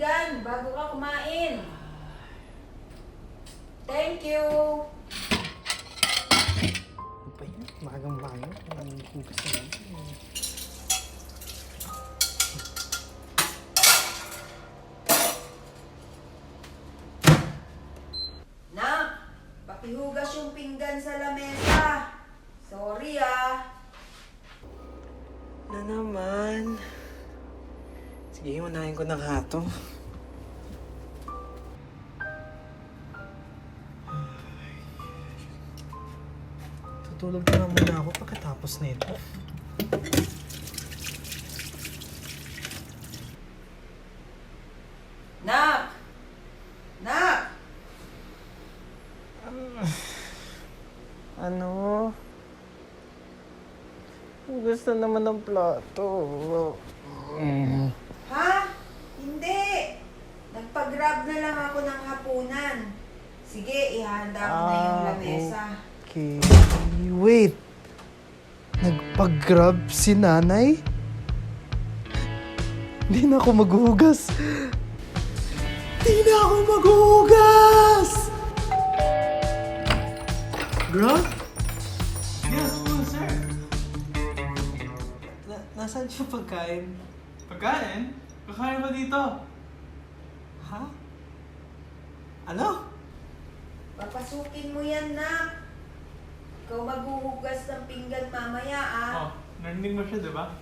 pinggan bago ka kumain. Thank you. Ano pa yun? Magang-maga. Ang hugas na lang. Nak, pakihugas yung pinggan sa lamesa. Sorry Na naman. Sige, unahin ko na nga to. Tutulog na muna ako pagkatapos nito. Nak! Nak! Ano? Gusto naman ng plato. Ha? Hindi. Nagpag-grab na lang ako ng hapunan. Sige, ihanda ko na yung lamesa. Okay. Wait. Nagpag-grab si nanay? Hindi na ako maghuhugas. Hindi na ako maghuhugas! Grab? Yes po, sir. Nasaan siya pagkain? Pagkain? Kakain ba dito? Ha? Ano? Papasukin mo yan, Nak. Ikaw maghuhugas ng pinggan mamaya, Oh, narinig mo siya, di ba?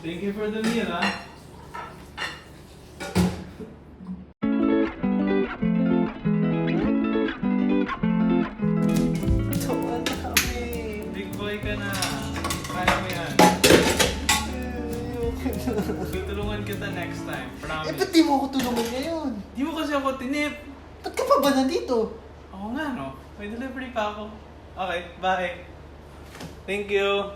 Thank you for the meal, ha? Tawa na kami. Big boy ka na. Kaya mo yan. Tutulungan kita next time. Promise. Ba't di mo ako tulungan ngayon? Di mo kasi ako tinip. Ba't ka pa ba nandito? Oo nga, no? May delivery pa ako. Okay, bye. Thank you.